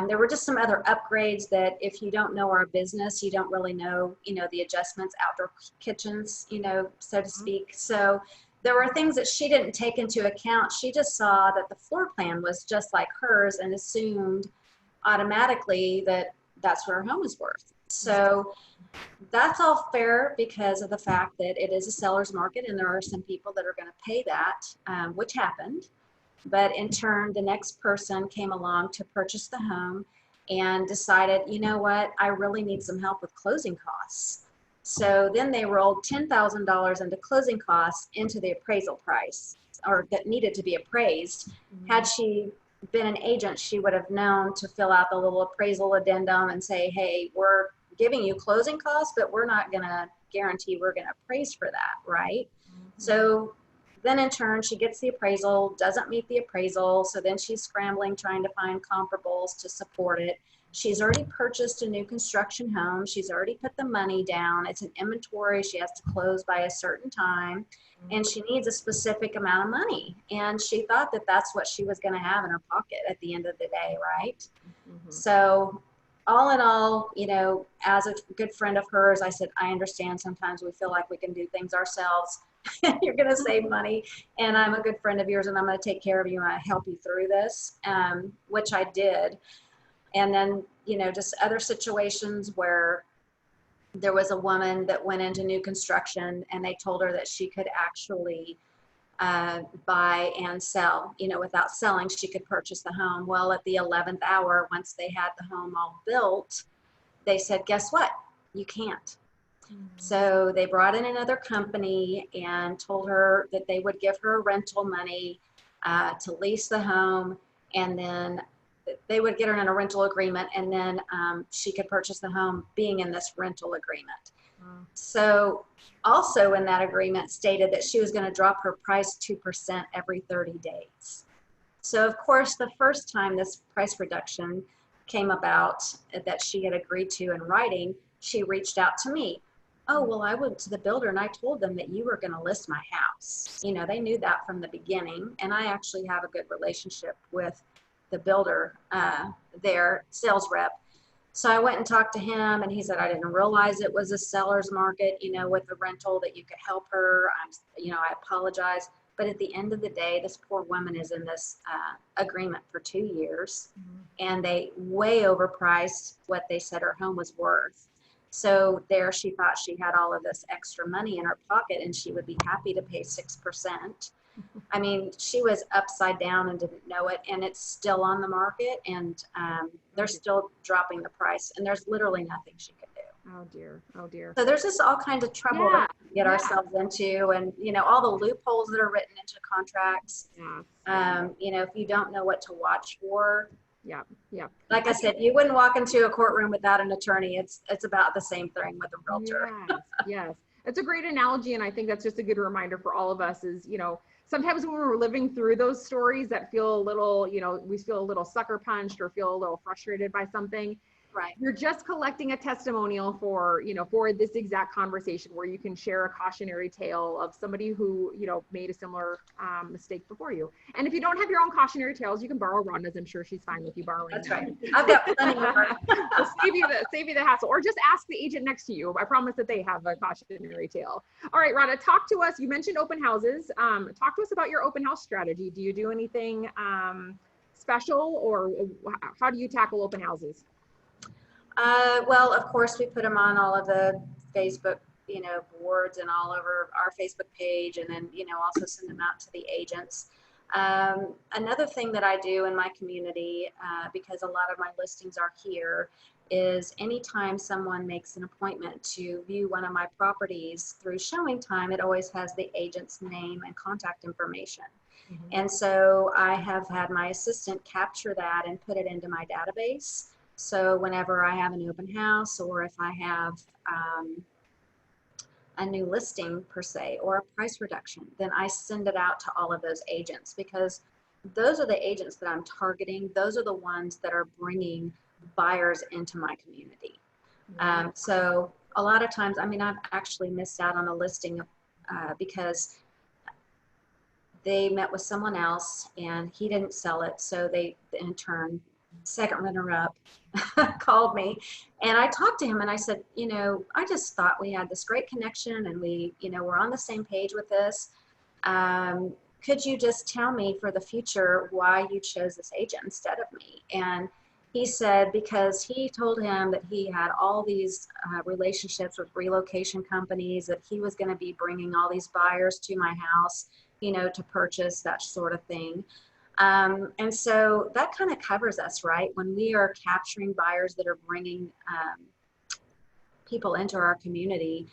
There were just some other upgrades that if you don't know our business, you don't really know, you know, the adjustments, outdoor kitchens, you know, so to speak. So there were things that she didn't take into account. She just saw that the floor plan was just like hers and assumed automatically that that's what her home is worth. So that's all fair because of the fact that it is a seller's market and there are some people that are going to pay that, which happened. But in turn, the next person came along to purchase the home and decided, you know what, I really need some help with closing costs. So then they rolled $10,000 into closing costs into the appraisal price, or that needed to be appraised. Had she been an agent, she would have known to fill out the little appraisal addendum and say, hey, we're giving you closing costs, but we're not going to guarantee we're going to appraise for that, right? So then in turn, she gets the appraisal, doesn't meet the appraisal, so then she's scrambling trying to find comparables to support it. She's already purchased a new construction home. She's already put the money down. It's an inventory. She has to close by a certain time, and she needs a specific amount of money. And she thought that that's what she was going to have in her pocket at the end of the day, right? So all in all, you know, as a good friend of hers, I said, I understand sometimes we feel like we can do things ourselves. You're going to save money, and I'm a good friend of yours, and I'm going to take care of you and I help you through this, which I did. And then, you know, just other situations where there was a woman that went into new construction and they told her that she could actually buy and sell, you know, without selling, she could purchase the home. Well, at the 11th hour, once they had the home all built, they said, guess what? You can't. So they brought in another company and told her that they would give her rental money to lease the home, and then they would get her in a rental agreement, and then she could purchase the home being in this rental agreement. So also in that agreement stated that she was going to drop her price 2% every 30 days. So of course, the first time this price reduction came about that she had agreed to in writing, she reached out to me. Oh, well, I went to the builder and I told them that you were going to list my house. You know, they knew that from the beginning, and I actually have a good relationship with the builder, their sales rep. So I went and talked to him, and he said, I didn't realize it was a seller's market, you know, with the rental, that you could help her. You know, I apologize. But at the end of the day, this poor woman is in this agreement for 2 years, and they way overpriced what they said her home was worth. So there she thought she had all of this extra money in her pocket and she would be happy to pay 6%. I mean, she was upside down and didn't know it, and it's still on the market, and they're still dropping the price, and there's literally nothing she could do. Oh dear, oh dear. So there's just all kinds of trouble that we get ourselves into, and, you know, all the loopholes that are written into contracts. You know, if you don't know what to watch for. Like I said, you wouldn't walk into a courtroom without an attorney. It's about the same thing with a realtor. Yes. It's a great analogy, and I think that's just a good reminder for all of us is, you know, sometimes when we're living through those stories that feel a little, you know, we feel a little sucker punched or feel a little frustrated by something. Right. You're just collecting a testimonial for, you know, for this exact conversation where you can share a cautionary tale of somebody who, you know, made a similar mistake before you. And if you don't have your own cautionary tales, you can borrow Rhonda's. I'm sure she's fine with you borrowing. That's right. I've got plenty of them. save you the hassle, or just ask the agent next to you. I promise that they have a cautionary tale. All right, Rhonda, talk to us. You mentioned open houses. Talk to us about your open house strategy. Do you do anything special, or how do you tackle open houses? Well, of course, we put them on all of the Facebook, you know, boards and all over our Facebook page, and then, you know, also send them out to the agents. Another thing that I do in my community, because a lot of my listings are here, is anytime someone makes an appointment to view one of my properties through showing time, it always has the agent's name and contact information. And so I have had my assistant capture that and put it into my database. So whenever I have an open house, or if I have a new listing per se, or a price reduction, then I send it out to all of those agents, because those are the agents that I'm targeting. Those are the ones that are bringing buyers into my community. So a lot of times, I mean, I've actually missed out on a listing because they met with someone else and he didn't sell it. So they, in turn, second runner-up called me, and I talked to him and I said, you know, I just thought we had this great connection and we, you know, we're on the same page with this. Could you just tell me for the future why you chose this agent instead of me? And he said, because he told him that he had all these relationships with relocation companies, that he was going to be bringing all these buyers to my house, you know, to purchase, that sort of thing. And so that kind of covers us, right? When we are capturing buyers that are bringing people into our community,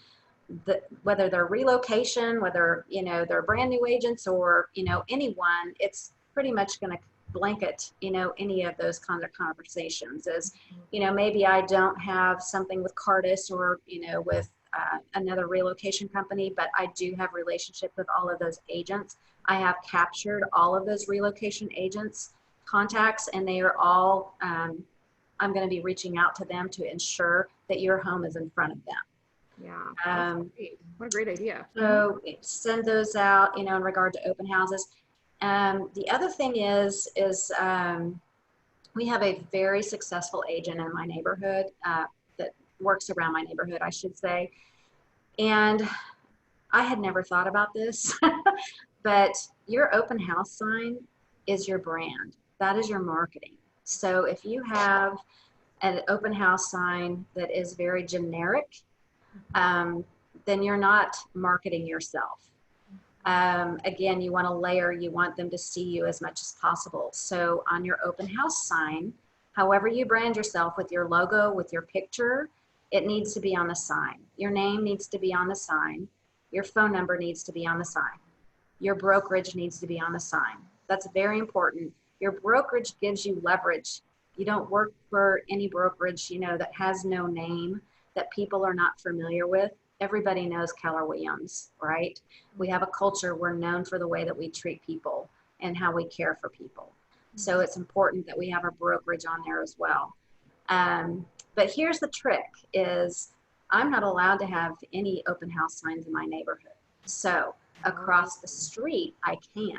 whether they're relocation, whether, you know, they're brand new agents, or, you know, anyone, it's pretty much going to blanket, you know, any of those kind of conversations. As, you know, maybe I don't have something with Cardis or, you know, with another relocation company, but I do have relationship with all of those agents. I have captured all of those relocation agents' contacts, and they are all, I'm going to be reaching out to them to ensure that your home is in front of them. Yeah. What a great idea. So send those out, you know, in regard to open houses. The other thing is we have a very successful agent in my neighborhood that works around my neighborhood, I should say. And I had never thought about this, but your open house sign is your brand. That is your marketing. So if you have an open house sign that is very generic, then you're not marketing yourself. Again, you want to layer, you want them to see you as much as possible. So on your open house sign, however you brand yourself, with your logo, with your picture, it needs to be on the sign. Your name needs to be on the sign. Your phone number needs to be on the sign. Your brokerage needs to be on the sign. That's very important. Your brokerage gives you leverage. You don't work for any brokerage, you know, that has no name, that people are not familiar with. Everybody knows Keller Williams, right? We have a culture. We're known for the way that we treat people and how we care for people. So it's important that we have our brokerage on there as well. But here's the trick is I'm not allowed to have any open house signs in my neighborhood. So across the street, I can.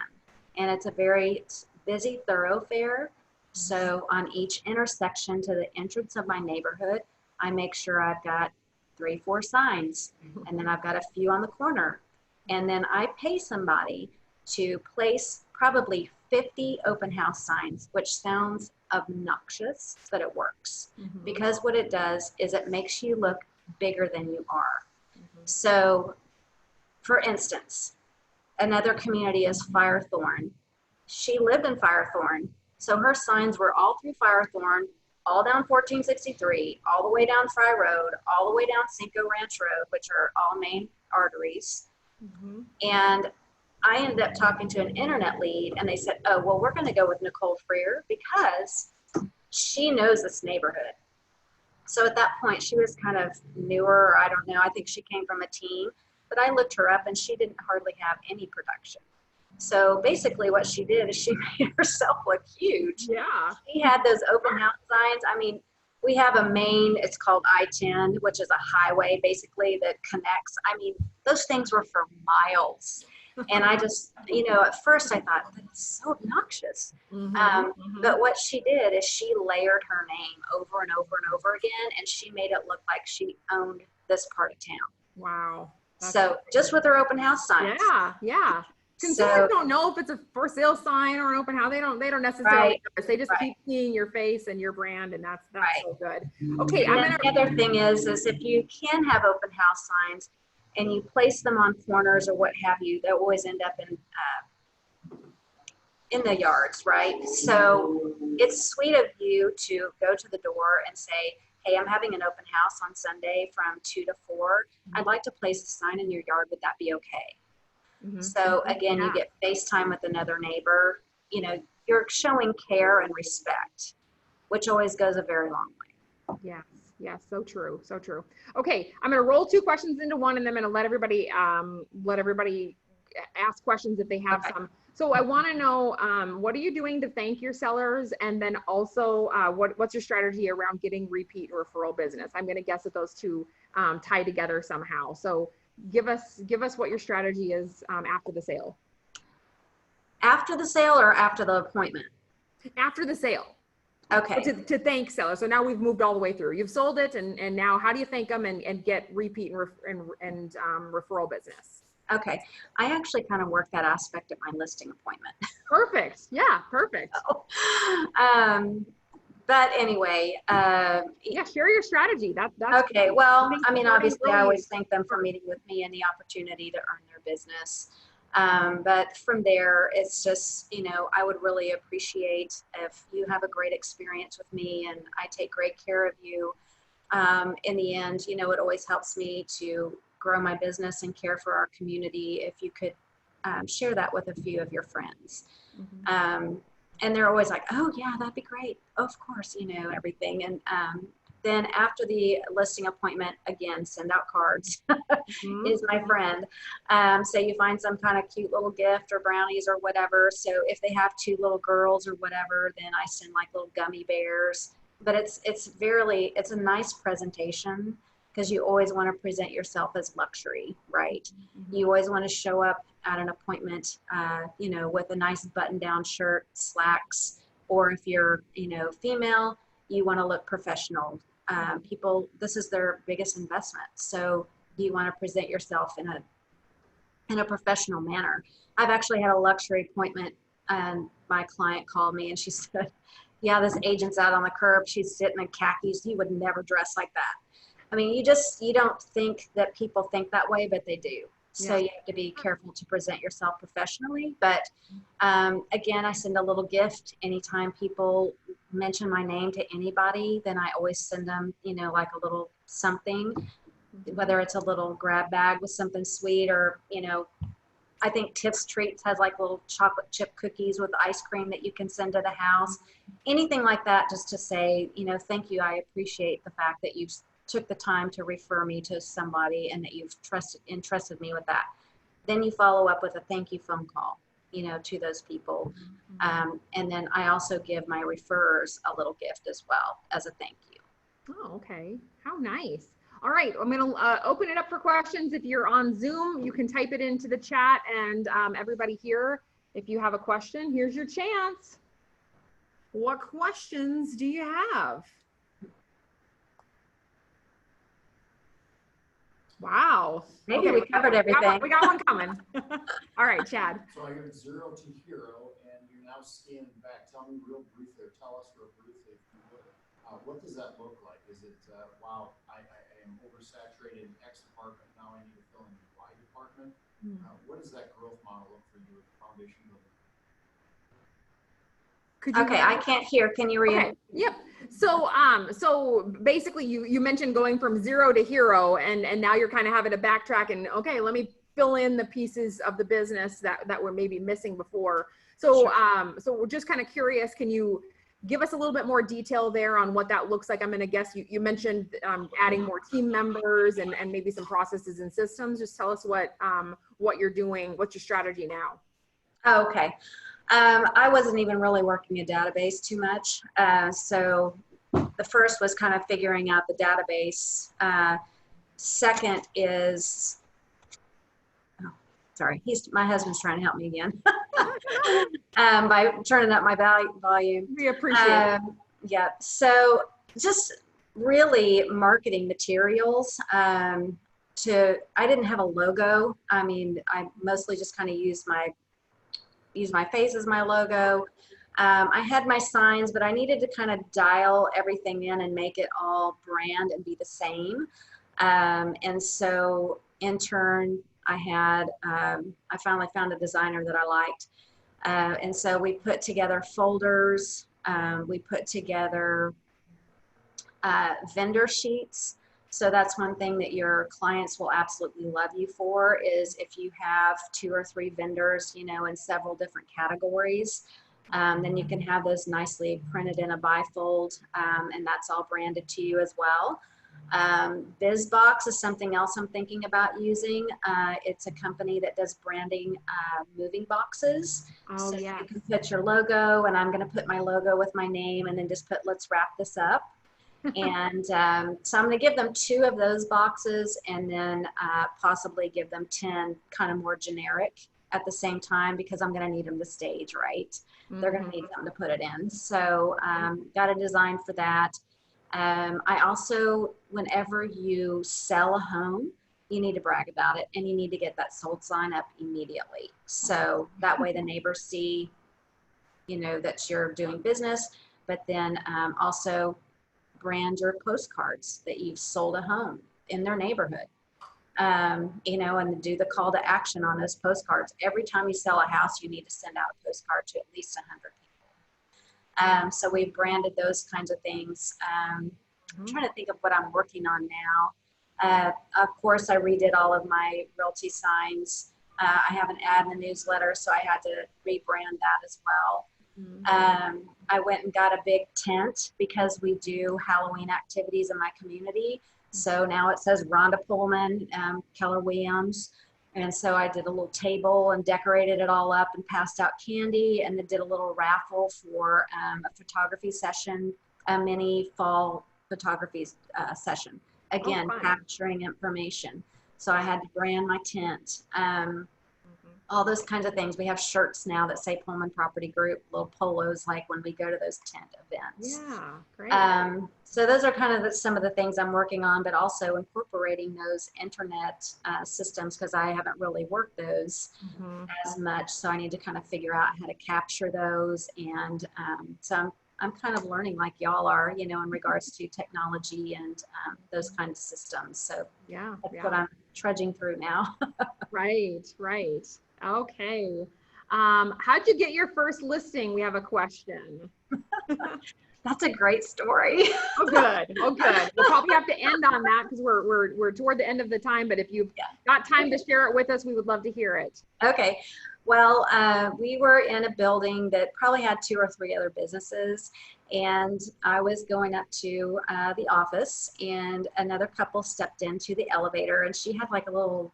And it's a very busy thoroughfare. So on each intersection to the entrance of my neighborhood, I make sure I've got 3-4 signs, and then I've got a few on the corner. And then I pay somebody to place probably 50 open house signs, which sounds obnoxious, but it works. Because what it does is it makes you look bigger than you are. So for instance, another community is Firethorn. She lived in Firethorn, so her signs were all through Firethorn, all down 1463, all the way down Fry Road, all the way down Cinco Ranch Road, which are all main arteries. And I ended up talking to an internet lead, and they said, oh, well, we're going to go with Nicole Freer because she knows this neighborhood. So at that point, she was kind of newer. I don't know. I think she came from a team, but I looked her up and she didn't hardly have any production. So basically what she did is she made herself look huge. Yeah. She had those open house signs. I mean, we have a main, it's called I-10, which is a highway basically that connects. I mean, those things were for miles. And I just, you know, at first I thought, that's so obnoxious. But what she did is she layered her name over and over and over again, and she made it look like she owned this part of town. Wow. So just with her open house signs. Yeah. Consumers don't know if it's a for sale sign or an open house. They don't necessarily know. They just keep seeing your face and your brand, and that's so good. Okay. And the other thing is if you can have open house signs and you place them on corners or what have you, they always end up in in the yards, right? So it's sweet of you to go to the door and say, hey, I'm having an open house on Sunday from 2 to 4. I'd like to place a sign in your yard. Would that be okay? So again, you get FaceTime with another neighbor. You know, you're showing care and respect, which always goes a very long way. Yes, yes, so true, so true. Okay, I'm gonna roll 2 questions into one, and then I'm gonna let everybody ask questions if they have some. So I want to know, what are you doing to thank your sellers, and then also what's your strategy around getting repeat referral business? I'm going to guess that those two tie together somehow. So give us what your strategy is after the sale. After the sale or after the appointment? After the sale. Okay. To thank sellers. So now we've moved all the way through. You've sold it, and now how do you thank them and get repeat and referral business? Okay. I actually kind of work that aspect at my listing appointment. Perfect. Yeah, perfect. But anyway, yeah, share your strategy. That's okay. Well, I mean, obviously I always thank them for meeting with me and the opportunity to earn their business. But from there, it's just, you know, I would really appreciate if you have a great experience with me and I take great care of you. In the end, you know, it always helps me to grow my business and care for our community. If you could share that with a few of your friends. And they're always like, oh yeah, that'd be great. Of course, you know, everything. And then after the listing appointment, again, send out cards is my friend. So you find some kind of cute little gift or brownies or whatever. So if they have 2 little girls or whatever, then I send like little gummy bears. But it's a nice presentation, because you always want to present yourself as luxury, right? You always want to show up at an appointment, you know, with a nice button-down shirt, slacks, or if you're, you know, female, you want to look professional. People, this is their biggest investment. So you want to present yourself in a professional manner. I've actually had a luxury appointment, and my client called me and she said, yeah, this agent's out on the curb. She's sitting in khakis. He would never dress like that. I mean, you don't think that people think that way, but they do. So you have to be careful to present yourself professionally. But again, I send a little gift anytime people mention my name to anybody. Then I always send them, you know, like a little something, whether it's a little grab bag with something sweet, or, you know, I think Tiff's Treats has like little chocolate chip cookies with ice cream that you can send to the house. Anything like that, just to say, you know, thank you. I appreciate the fact that you've took the time to refer me to somebody and that you've entrusted me with that. Then you follow up with a thank you phone call, you know, to those people. And then I also give my referrers a little gift as well as a thank you. Oh, okay. How nice. All right. I'm going to open it up for questions. If you're on Zoom, you can type it into the chat, and everybody here, if you have a question, here's your chance. What questions do you have? Wow. Maybe we covered everything. We got one coming. All right, Chad. So I heard 0 to hero, and you're now scaling back. Tell me real briefly, or tell us real briefly, if you would. What does that look like? Is it, wow, I am oversaturated in X department, now I need to fill in the Y department? What does that growth model look for you with foundation building? Okay, I can't hear. Can you read? Okay. Yep. So basically you mentioned going from 0 to hero, and now you're kind of having to backtrack and, okay, let me fill in the pieces of the business that were maybe missing before. So, sure. So we're just kind of curious, can you give us a little bit more detail there on what that looks like? I'm going to guess you mentioned adding more team members and maybe some processes and systems. Just tell us what you're doing, what's your strategy now? Okay. I wasn't even really working a database too much. So the first was kind of figuring out the database. Second is, oh, sorry, my husband's trying to help me again by turning up my volume. We appreciate it. Yeah, so just really marketing materials. I didn't have a logo. I mean, I mostly just kind of use my face as my logo. I had my signs, but I needed to kind of dial everything in and make it all brand and be the same. And so in turn, I finally found a designer that I liked. And so we put together folders, we put together vendor sheets. So that's one thing that your clients will absolutely love you for, is if you have 2 or 3 vendors, you know, in several different categories, then you can have those nicely printed in a bifold, and that's all branded to you as well. BizBox is something else I'm thinking about using. It's a company that does branding, moving boxes. Oh, so yes. you can put your logo, and I'm going to put my logo with my name, and then just put, let's wrap this up. And so I'm going to give them 2 of those boxes, and then possibly give them 10 kind of more generic at the same time, because I'm going to need them to stage, right? They're going to need something to put it in. So got a design for that. I also, whenever you sell a home, you need to brag about it, and you need to get that sold sign up immediately. So that way the neighbors see, you know, that you're doing business, but then also brand your postcards that you've sold a home in their neighborhood, you know, and do the call to action on those postcards. Every time you sell a house, you need to send out a postcard to at least 100 people. So we've branded those kinds of things. I'm trying to think of what I'm working on now. Of course, I redid all of my realty signs. I have an ad in the newsletter, so I had to rebrand that as well. I went and got a big tent because we do Halloween activities in my community. So now it says Rhonda Pullman, Keller Williams. And so I did a little table and decorated it all up and passed out candy, and then did a little raffle for a photography session, a mini fall photography session. Again, capturing information. So I had to brand my tent. All those kinds of things. We have shirts now that say Pullman Property Group, little polos, like when we go to those tent events. Yeah, great. So those are kind of some of the things I'm working on, but also incorporating those internet systems, because I haven't really worked those as much. So I need to kind of figure out how to capture those. And so I'm kind of learning like y'all are, you know, in regards to technology and those kinds of systems. So yeah, that's what I'm trudging through now. Right. Okay. How'd you get your first listing? We have a question. That's a great story. Oh, good. We'll probably have to end on that because we're toward the end of the time, but if you've got time to share it with us, we would love to hear it. Okay. Well, we were in a building that probably had 2 or 3 other businesses, and I was going up to the office, and another couple stepped into the elevator, and she had like a little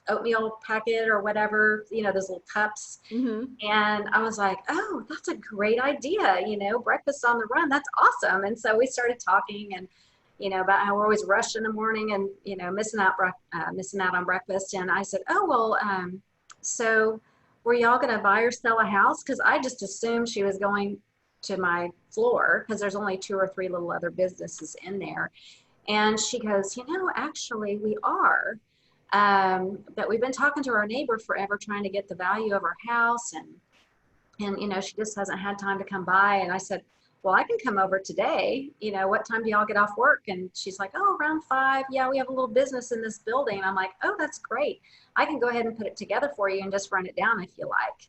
oatmeal packet or whatever, you know, those little cups. And I was like, oh, that's a great idea. You know, breakfast on the run. That's awesome. And so we started talking, and, you know, about how we're always rushed in the morning and, you know, missing out on breakfast. And I said, oh, well, so were y'all going to buy or sell a house? Because I just assumed she was going to my floor, because there's only 2 or 3 little other businesses in there. And she goes, you know, actually we are. But we've been talking to our neighbor forever, trying to get the value of our house. And, you know, she just hasn't had time to come by. And I said, well, I can come over today. You know, what time do y'all get off work? And she's like, oh, around 5. Yeah, we have a little business in this building. And I'm like, oh, that's great. I can go ahead and put it together for you and just run it down if you like.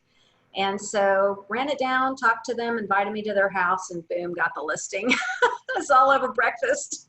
And so ran it down, talked to them, invited me to their house, and boom, got the listing. It's all over breakfast.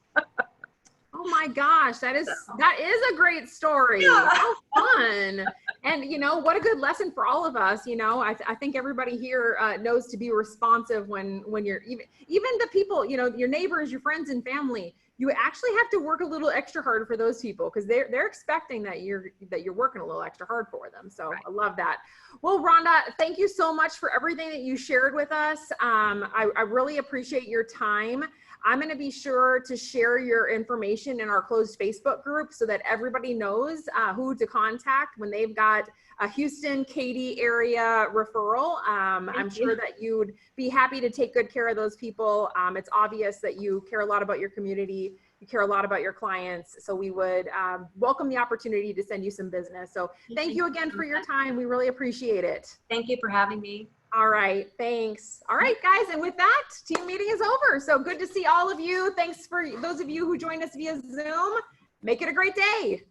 Oh my gosh, that is a great story. Yeah. How fun. And you know, what a good lesson for all of us. You know, I think everybody here knows to be responsive when you're even the people, you know, your neighbors, your friends and family. You actually have to work a little extra hard for those people, because they're expecting that you're working a little extra hard for them. So I love that. Well, Rhonda, thank you so much for everything that you shared with us. I really appreciate your time. I'm going to be sure to share your information in our closed Facebook group so that everybody knows who to contact when they've got a Houston, Katy area referral. I'm sure that you'd be happy to take good care of those people. It's obvious that you care a lot about your community. You care a lot about your clients. So we would welcome the opportunity to send you some business. So thank you again for your time. We really appreciate it. Thank you for having me. All right, thanks. All right, guys, and with that, team meeting is over. So good to see all of you. Thanks for those of you who joined us via Zoom. Make it a great day.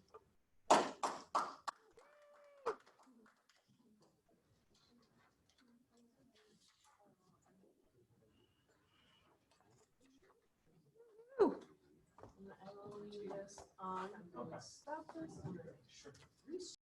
I will leave this on. I'm gonna Okay. stop this. I'm gonna make sure.